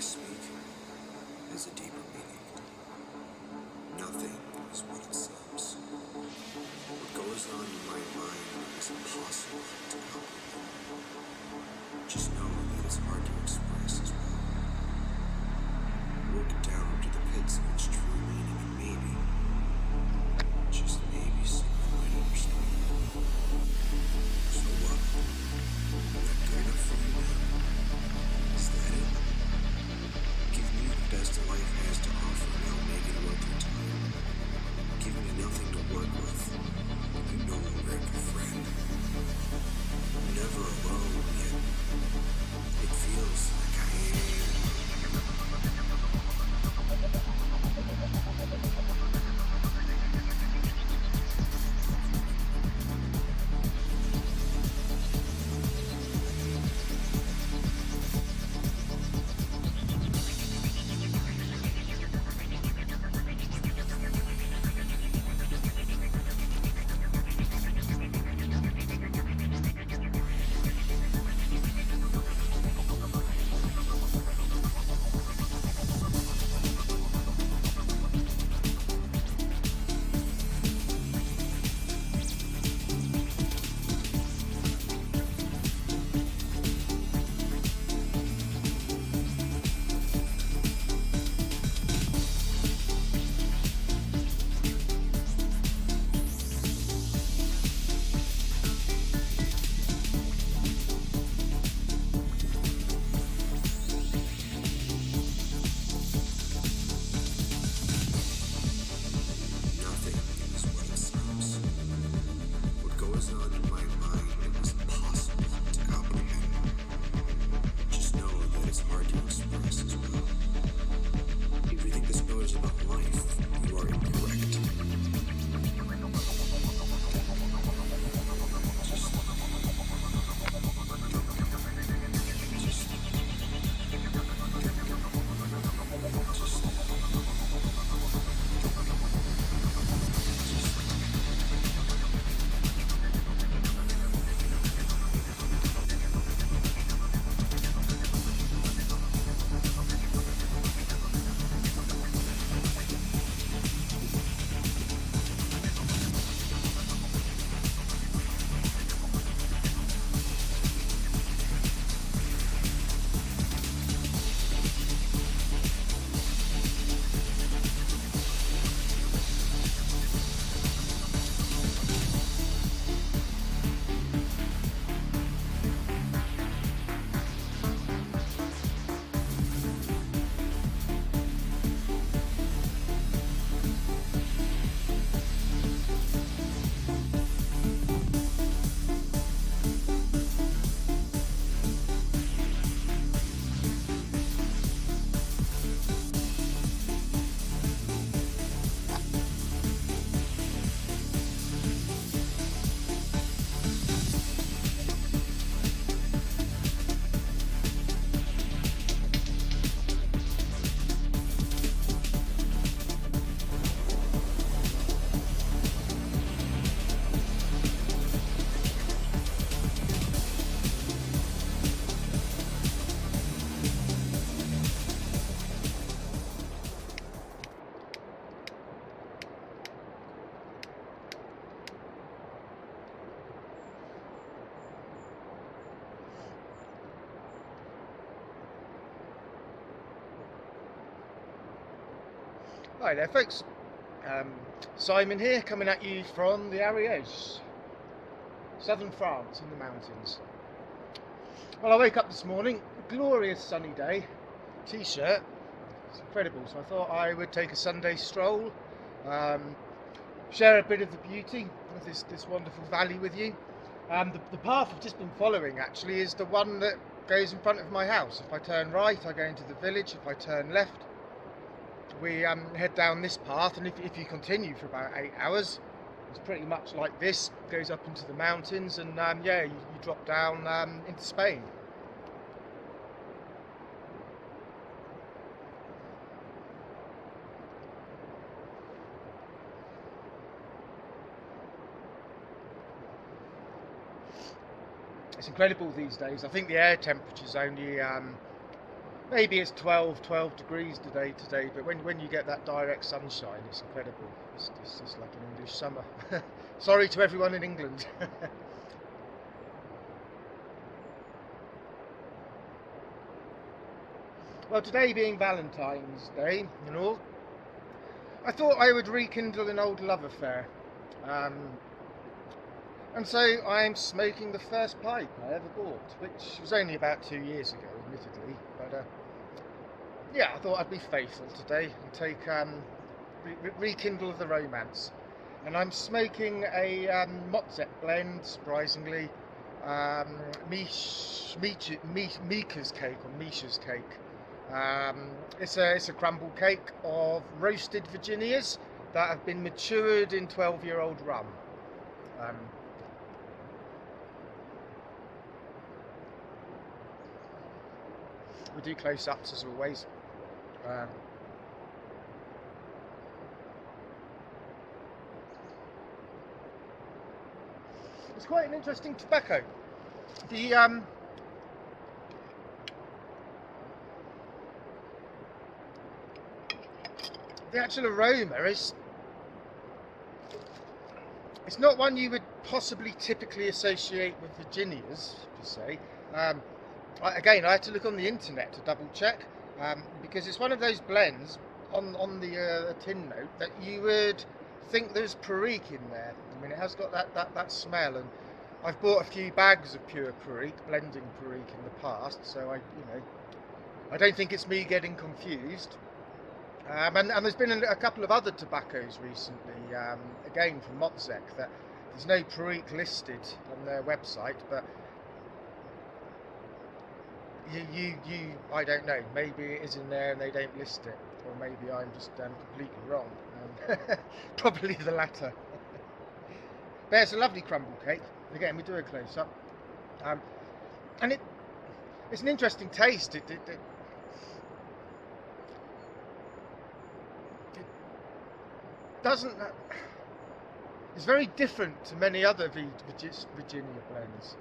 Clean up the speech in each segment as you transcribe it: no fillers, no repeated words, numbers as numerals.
speak has a deeper meaning. Nothing is what it seems. What goes on in my mind is impossible to comprehend. Just know that it's hard to express as well. Work down to the pits of its true meaning, and maybe, just maybe, someone might understand. So what? Is that good enough for you now? Is that it? Give me the best life has to offer, and I'll make it worth your time. Give me nothing to work with. You no longer have a friend. I'm never alone yet. It feels like I am. Hi there folks, Simon here coming at you from the Ariege, southern France in the mountains. Well, I woke up this morning, glorious sunny day, t-shirt, it's incredible, so I thought I would take a Sunday stroll, share a bit of the beauty of this wonderful valley with you. The path I've just been following actually is the one that goes in front of my house. If I turn right I go into the village, if I turn left we head down this path, and if you continue for about 8 hours, it's pretty much like this, goes up into the mountains, and yeah, you drop down into Spain. It's incredible these days. I think the air temperature's only Maybe it's 12 degrees today, but when you get that direct sunshine, it's incredible. It's just like an English summer. Sorry to everyone in England. Well, today being Valentine's Day and all, I thought I would rekindle an old love affair. Um, and so I'm smoking the first pipe I ever bought, which was only about 2 years ago, admittedly. But yeah, I thought I'd be faithful today and take rekindle the romance. And I'm smoking a Motzek blend, surprisingly, Mika's cake or Misha's cake. It's a crumble cake of roasted Virginias that have been matured in 12-year-old rum. We'll do close-ups as always. It's quite an interesting tobacco. The actual aroma is, it's not one you would possibly typically associate with Virginias, per se. Again, I had to look on the internet to double check, because it's one of those blends on the tin note that you would think there's Perique in there. I mean, it has got that smell, and I've bought a few bags of pure Perique, blending Perique in the past, so I don't think it's me getting confused. And there's been a couple of other tobaccos recently, again from Motzek, that there's no Perique listed on their website, but I don't know, maybe it is in there and they don't list it, or maybe I'm just completely wrong. Probably the latter. But it's a lovely crumble cake. Again, we do a close-up, and it's an interesting taste. It doesn't. It's very different to many other Virginia blends,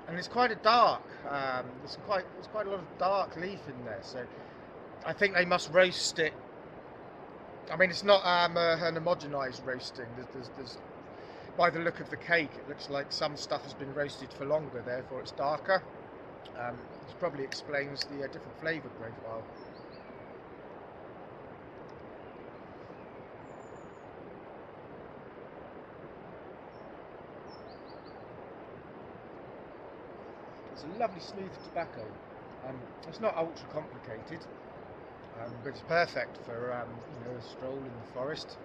and it's quite a dark. There's quite a lot of dark leaf in there. So I think they must roast it. I mean, it's not an homogenized roasting. There's by the look of the cake, it looks like some stuff has been roasted for longer, therefore it's darker. Which probably explains the different flavour profile. It's a lovely smooth tobacco. It's not ultra complicated, but it's perfect for a stroll in the forest.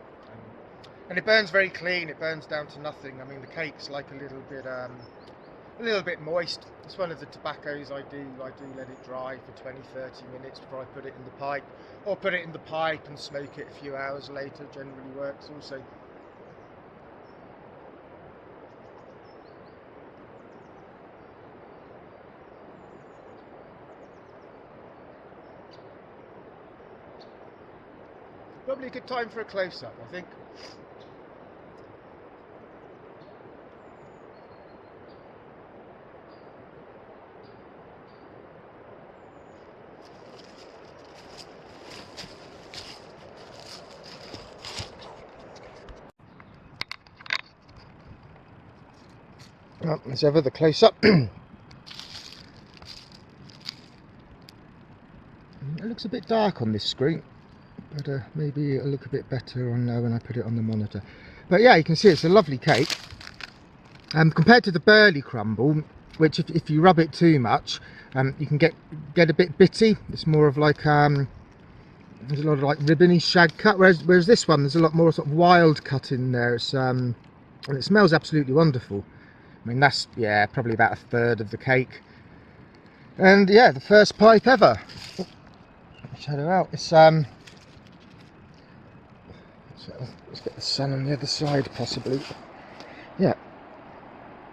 And it burns very clean. It burns down to nothing. I mean, the cake's like a little bit moist. It's one of the tobaccos I do let it dry for 20-30 minutes before I put it in the pipe, or put it in the pipe and smoke it a few hours later. Generally works also. Probably a good time for a close-up, I think. Well, as ever, the close-up. It looks a bit dark on this screen, but maybe it'll look a bit better on when I put it on the monitor. But yeah, you can see it's a lovely cake. Compared to the burley crumble, which if you rub it too much, you can get a bit bitty. It's more of like there's a lot of like ribbony shag cut, whereas this one there's a lot more sort of wild cut in there. It's and it smells absolutely wonderful. I mean, that's, yeah, probably about a third of the cake. And yeah, the first pipe ever. Oh, shadow out. It's let's get the sun on the other side, possibly. Yeah.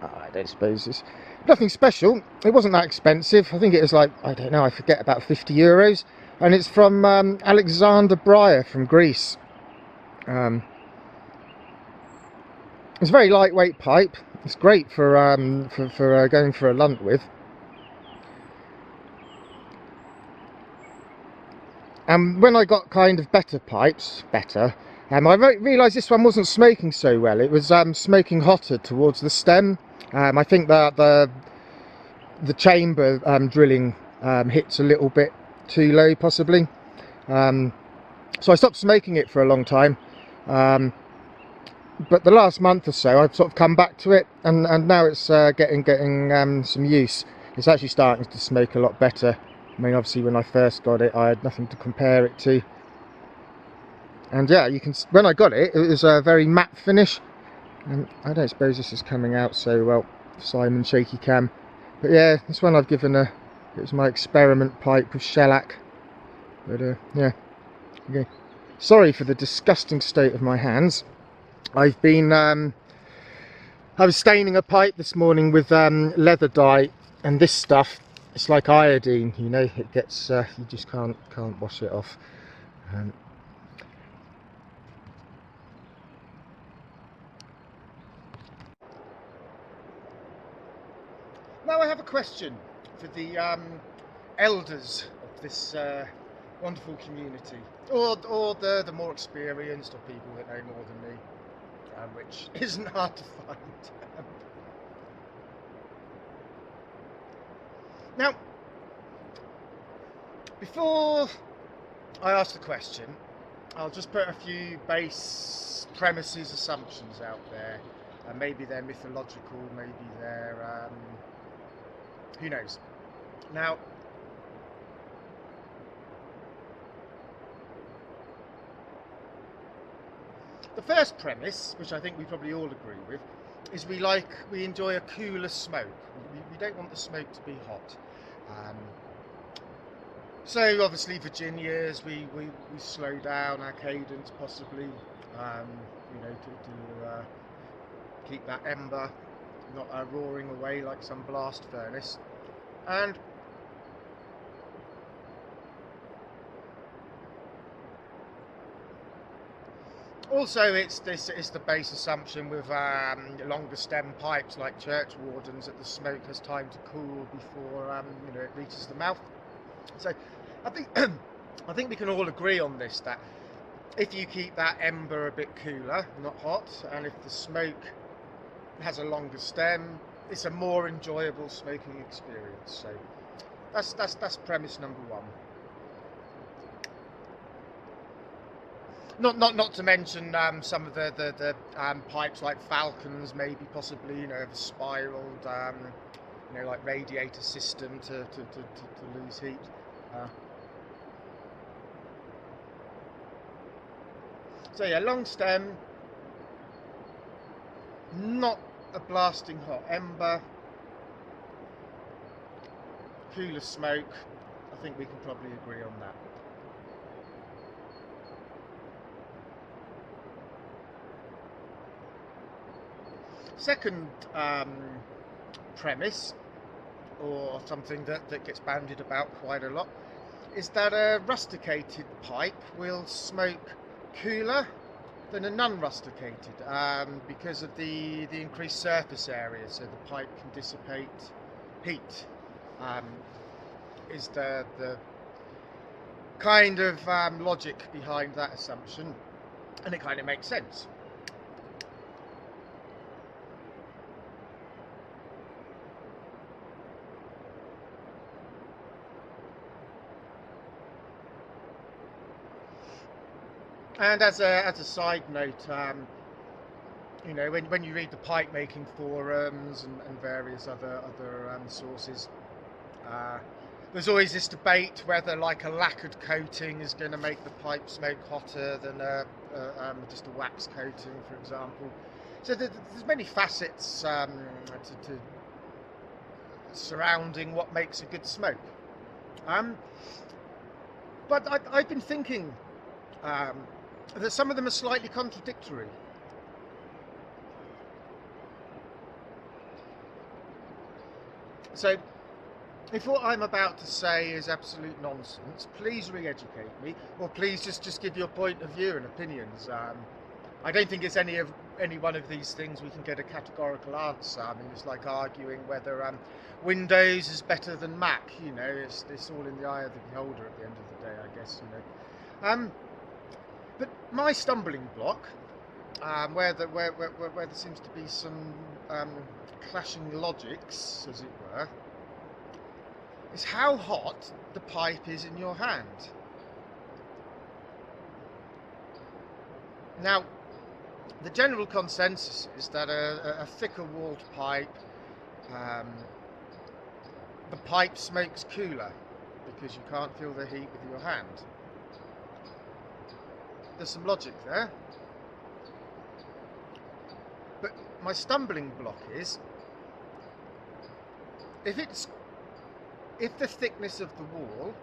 I don't suppose it's nothing special. It wasn't that expensive. I think it was like, I don't know, I forget, about 50 euros. And it's from Alexander Breyer from Greece. It's a very lightweight pipe. It's great for going for a lunt with. And when I got kind of better pipes, I realised this one wasn't smoking so well. It was smoking hotter towards the stem. I think that the chamber drilling hits a little bit too low, possibly. So I stopped smoking it for a long time. But the last month or so, I've sort of come back to it, and now it's getting some use. It's actually starting to smoke a lot better. I mean, obviously, when I first got it, I had nothing to compare it to. And yeah, when I got it, it was a very matte finish. And I don't suppose this is coming out so well, Simon Shaky Cam. But yeah, this one I've given it was my experiment pipe with shellac. But yeah, okay. Sorry for the disgusting state of my hands. I've been, I was staining a pipe this morning with leather dye, and this stuff, it's like iodine, you know, it gets, you just can't wash it off. Now I have a question for the elders of this wonderful community, or the more experienced, or people that know more than me. Which isn't hard to find. Now, before I ask the question, I'll just put a few base premises, assumptions out there. Maybe they're mythological, maybe they're, who knows. Now, the first premise, which I think we probably all agree with, is we enjoy a cooler smoke. We don't want the smoke to be hot. So obviously Virginias, we slow down our cadence possibly, you know, to keep that ember not roaring away like some blast furnace. And also, it's the base assumption with longer stem pipes like church wardens that the smoke has time to cool before you know, it reaches the mouth. So I think I think we can all agree on this, that if you keep that ember a bit cooler, not hot, and if the smoke has a longer stem, it's a more enjoyable smoking experience. So that's premise number one. Not to mention some of the pipes like Falcons, maybe possibly, you know, have a spiraled, you know, like radiator system to lose heat. So yeah, long stem, not a blasting hot ember, cooler smoke. I think we can probably agree on that. Second premise, or something that gets bandied about quite a lot, is that a rusticated pipe will smoke cooler than a non-rusticated because of the increased surface area, so the pipe can dissipate heat. Is the kind of logic behind that assumption, and it kind of makes sense. And as a side note, you know, when you read the pipe making forums and various other sources, there's always this debate whether like a lacquered coating is going to make the pipe smoke hotter than just a wax coating, for example. So there's many facets to surrounding what makes a good smoke. But I've been thinking that some of them are slightly contradictory. So, if what I'm about to say is absolute nonsense, please re-educate me, or please just give your point of view and opinions. I don't think it's any of any one of these things we can get a categorical answer. I mean, it's like arguing whether Windows is better than Mac. You know, it's all in the eye of the beholder at the end of the day, I guess. You know, but my stumbling block, where there seems to be some clashing logics, as it were, is how hot the pipe is in your hand. Now, the general consensus is that a thicker walled pipe, the pipe smokes cooler because you can't feel the heat with your hand. There's some logic there. But my stumbling block is, if the thickness of the wall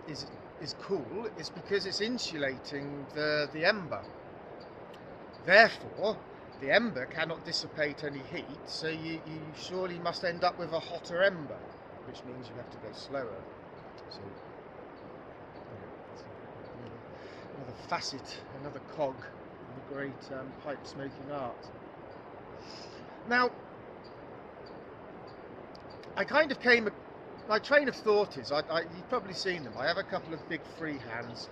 is cool, it's because it's insulating the ember. Therefore, the ember cannot dissipate any heat, so you surely must end up with a hotter ember, which means you have to go slower. So, another facet, another cog in the great pipe smoking art. Now, I kind of my train of thought is, you've probably seen them. I have a couple of big free hands.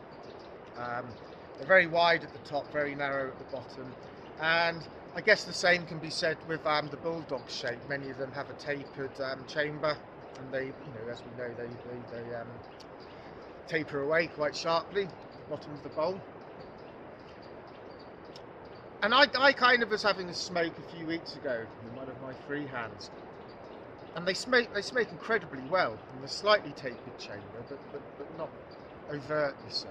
They're very wide at the top, very narrow at the bottom, and I guess the same can be said with the bulldog shape. Many of them have a tapered chamber, and they, as we know, they taper away quite sharply at the bottom of the bowl. And I kind of was having a smoke a few weeks ago in one of my free hands, and they smoke incredibly well in the slightly tapered chamber, but not overtly so.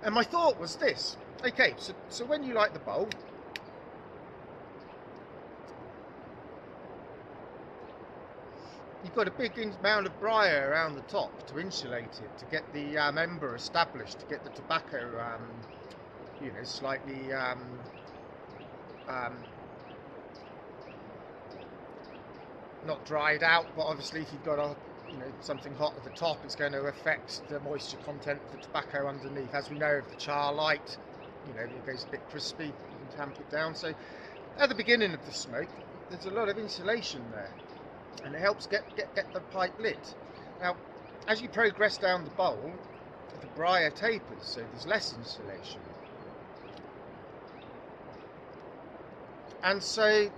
And my thought was this: okay, so when you light the bowl, you've got a big amount of briar around the top to insulate it, to get the ember established, to get the tobacco, slightly not dried out. But obviously, if you've got something hot at the top, it's going to affect the moisture content of the tobacco underneath. As we know, if the char light, it goes a bit crispy, you can tamp it down. So at the beginning of the smoke, there's a lot of insulation there, and it helps get the pipe lit. Now, as you progress down the bowl, the briar tapers, so there's less insulation. And so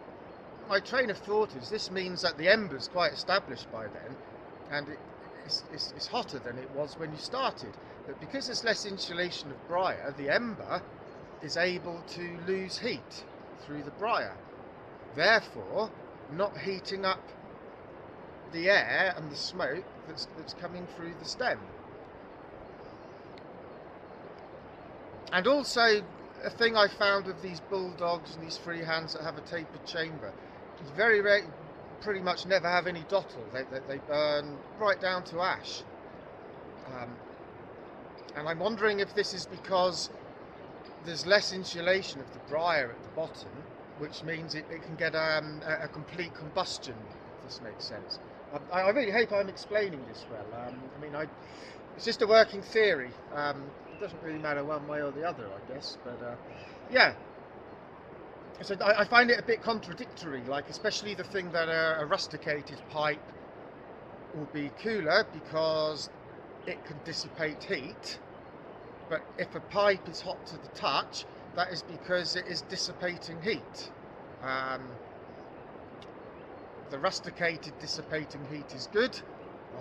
my train of thought is, this means that the ember's quite established by then, and it's hotter than it was when you started. But because there's less insulation of briar, the ember is able to lose heat through the briar, therefore not heating up the air and the smoke that's coming through the stem. And also, a thing I found with these bulldogs and these free hands that have a tapered chamber, it's very rare, pretty much never have any dottle. They burn right down to ash. And I'm wondering if this is because there's less insulation of the briar at the bottom, which means it can get a complete combustion, if this makes sense. I really hope I'm explaining this well. It's just a working theory. It doesn't really matter one way or the other, I guess. But yeah. So I find it a bit contradictory, like especially the thing that a rusticated pipe will be cooler because it can dissipate heat. But if a pipe is hot to the touch, that is because it is dissipating heat. The rusticated dissipating heat is good.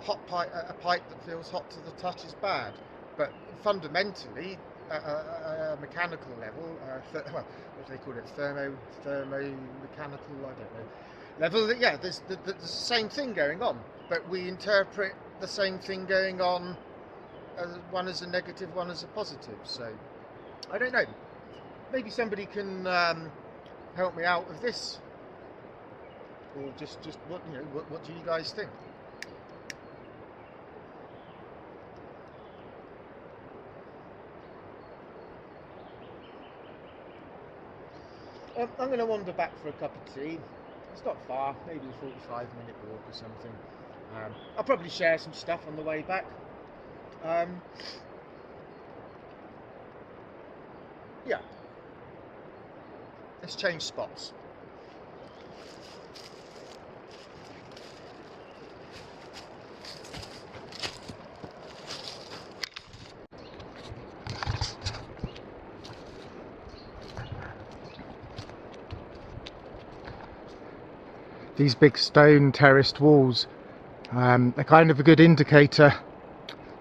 A pipe that feels hot to the touch is bad. But fundamentally, a mechanical level, what do they call it? Thermomechanical, I don't know. Level, yeah, there's the same thing going on, but we interpret the same thing going on, one as a negative, one as a positive. So, I don't know. Maybe somebody can help me out with this, or just what do you guys think? I'm going to wander back for a cup of tea. It's not far, maybe a 45-minute walk or something. I'll probably share some stuff on the way back. Yeah, Let's change spots. These big stone terraced walls are kind of a good indicator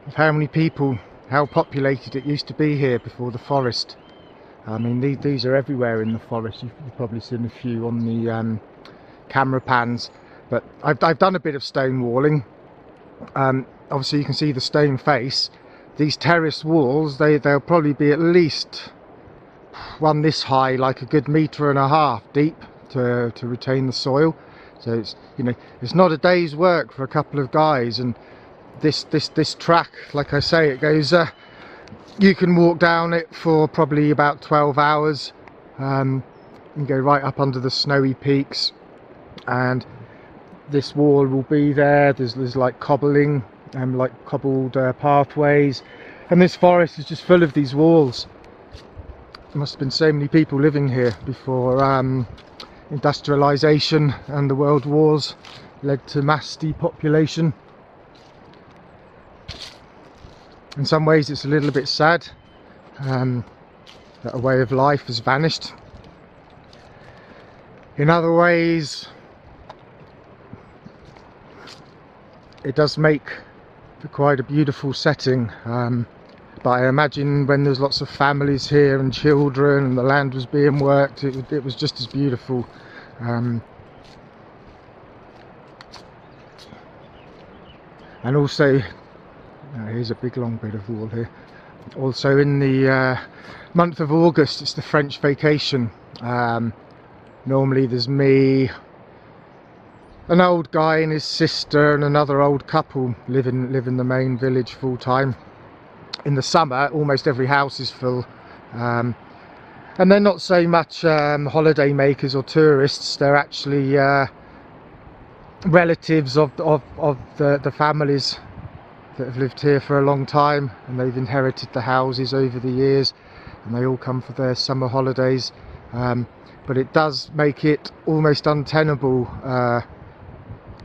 of how many people, how populated it used to be here before the forest. I mean, these are everywhere in the forest. You've probably seen a few on the camera pans, but I've done a bit of stone walling. Obviously you can see the stone face. These terrace walls, they'll probably be at least one this high, like a good 1.5 meters deep to retain the soil. So it's, you know, it's not a day's work for a couple of guys. And this track, like I say, it goes you can walk down it for probably about 12 hours and go right up under the snowy peaks, and this wall will be there. There's like cobbling and like cobbled pathways, and this forest is just full of these walls. There must have been so many people living here before industrialization and the world wars led to mass depopulation. In some ways it's a little bit sad that a way of life has vanished. In other ways it does make for quite a beautiful setting, but I imagine when there's lots of families here and children and the land was being worked, it was just as beautiful. And also, here's a big long bit of wall here. Also in the month of August, it's the French vacation. Normally there's me, an old guy and his sister and another old couple live in the main village full time. In the summer almost every house is full, and they're not so much holiday makers or tourists. They're actually relatives of the families that have lived here for a long time, and they've inherited the houses over the years, and they all come for their summer holidays. But it does make it almost untenable.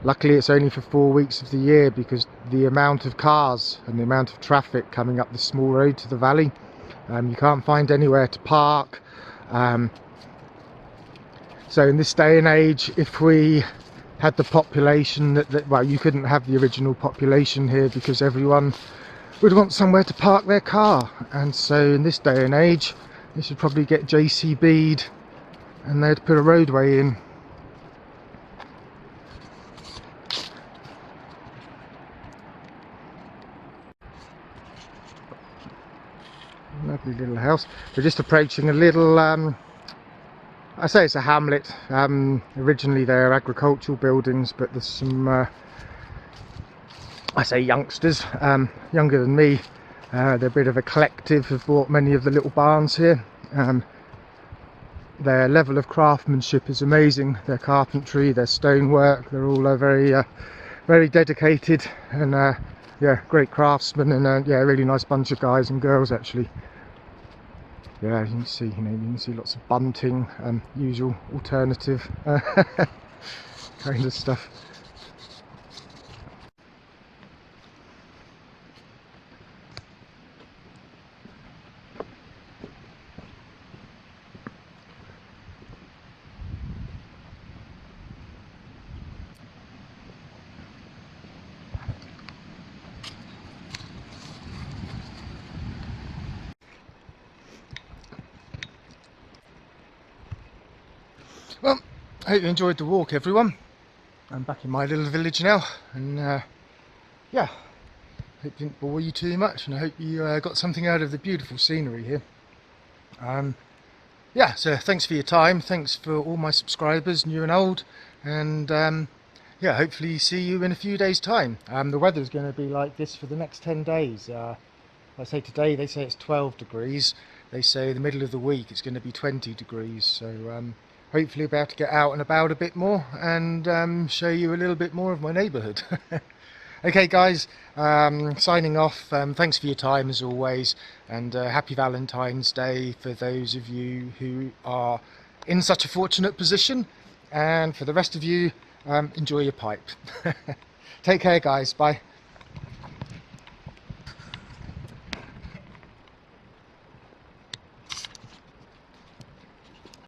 Luckily it's only for 4 weeks of the year, because the amount of cars and the amount of traffic coming up this small road to the valley, you can't find anywhere to park. So in this day and age, if we had the population that well, you couldn't have the original population here, because everyone would want somewhere to park their car. And so in this day and age, they should probably get JCB'd and they'd put a roadway in. Lovely little house. We're just approaching a little, I say it's a hamlet. Originally they're agricultural buildings, but there's some, I say youngsters, younger than me. They're a bit of a collective, have bought many of the little barns here. Their level of craftsmanship is amazing. Their carpentry, their stonework, they're all very dedicated, and yeah, great craftsmen, and yeah, a really nice bunch of guys and girls actually. Yeah, you can see, you can see lots of bunting, usual alternative kind of stuff. Well, I hope you enjoyed the walk, everyone. I'm back in my little village now, and yeah, hope it didn't bore you too much, and I hope you got something out of the beautiful scenery here. Yeah, so thanks for your time, thanks for all my subscribers, new and old, and yeah, hopefully see you in a few days' time. The weather's going to be like this for the next 10 days. I say today, they say it's 12 degrees, they say the middle of the week it's going to be 20 degrees, so hopefully I'll be able to get out and about a bit more and show you a little bit more of my neighbourhood. Okay guys, signing off. Thanks for your time as always, and happy Valentine's Day for those of you who are in such a fortunate position. And for the rest of you, enjoy your pipe. Take care, guys. Bye.